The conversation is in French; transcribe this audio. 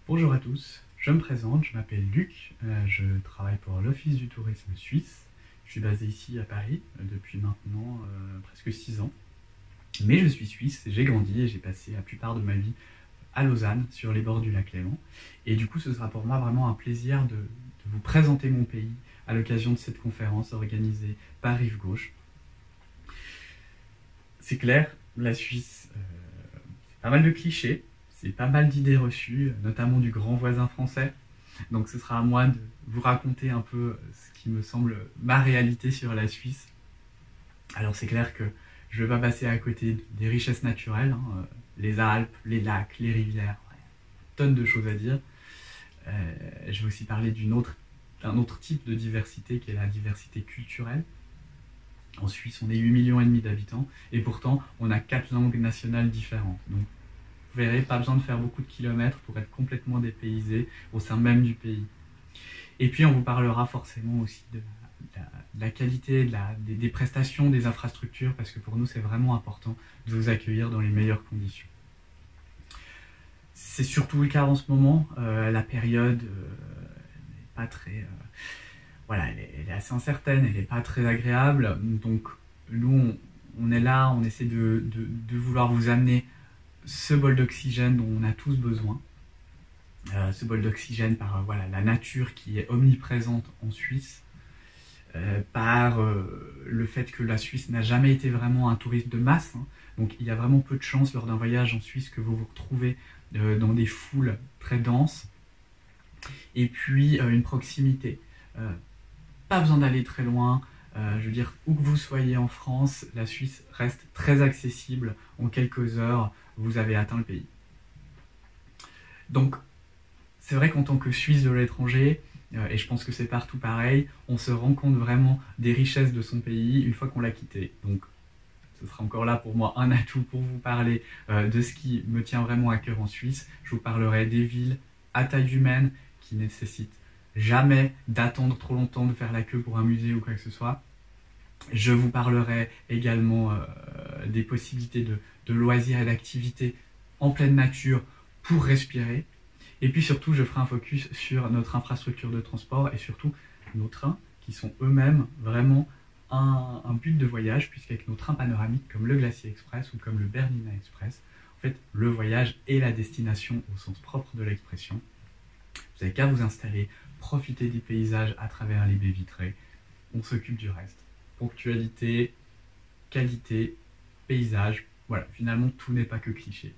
Bonjour à tous, je me présente, je m'appelle Luc, je travaille pour l'Office du tourisme suisse. Je suis basé ici à Paris depuis maintenant presque 6 ans. Mais je suis suisse, j'ai grandi et j'ai passé la plupart de ma vie à Lausanne, sur les bords du lac Léman. Et du coup, ce sera pour moi vraiment un plaisir de vous présenter mon pays à l'occasion de cette conférence organisée par Rive Gauche. C'est clair, la Suisse, c'est pas mal de clichés, c'est pas mal d'idées reçues, notamment du grand voisin français. Donc ce sera à moi de vous raconter un peu ce qui me semble ma réalité sur la Suisse. Alors c'est clair que je ne vais pas passer à côté des richesses naturelles, les Alpes, les lacs, les rivières, ouais, tonnes de choses à dire. Je vais aussi parler d'un autre type de diversité qui est la diversité culturelle. En Suisse, on est 8,5 millions d'habitants et pourtant on a 4 langues nationales différentes. Donc vous verrez, pas besoin de faire beaucoup de kilomètres pour être complètement dépaysé au sein même du pays. Et puis on vous parlera forcément aussi de la qualité, des prestations, des infrastructures, parce que pour nous c'est vraiment important de vous accueillir dans les meilleures conditions. C'est surtout le cas en ce moment, la période n'est pas très... voilà, elle est assez incertaine, elle n'est pas très agréable, donc nous on est là, on essaie de vouloir vous amener ce bol d'oxygène dont on a tous besoin. Ce bol d'oxygène par voilà, la nature qui est omniprésente en Suisse, par le fait que la Suisse n'a jamais été vraiment un tourisme de masse, hein. Donc il y a vraiment peu de chances lors d'un voyage en Suisse que vous vous retrouvez dans des foules très denses. Et puis une proximité. Pas besoin d'aller très loin. Je veux dire, où que vous soyez en France, la Suisse reste très accessible. En quelques heures, vous avez atteint le pays. Donc, c'est vrai qu'en tant que Suisse de l'étranger, et je pense que c'est partout pareil, on se rend compte vraiment des richesses de son pays une fois qu'on l'a quitté. Donc, ce sera encore là pour moi un atout pour vous parler de ce qui me tient vraiment à cœur en Suisse. Je vous parlerai des villes à taille humaine qui nécessitent jamais d'attendre trop longtemps, de faire la queue pour un musée ou quoi que ce soit. Je vous parlerai également des possibilités de loisirs et d'activités en pleine nature pour respirer. Et puis surtout, je ferai un focus sur notre infrastructure de transport et surtout nos trains qui sont eux-mêmes vraiment un but de voyage, puisqu'avec nos trains panoramiques comme le Glacier Express ou comme le Bernina Express, en fait, le voyage est la destination au sens propre de l'expression. Vous n'avez qu'à vous installer, profiter des paysages à travers les baies vitrées. On s'occupe du reste. Ponctualité, qualité, paysage, voilà, finalement tout n'est pas que cliché.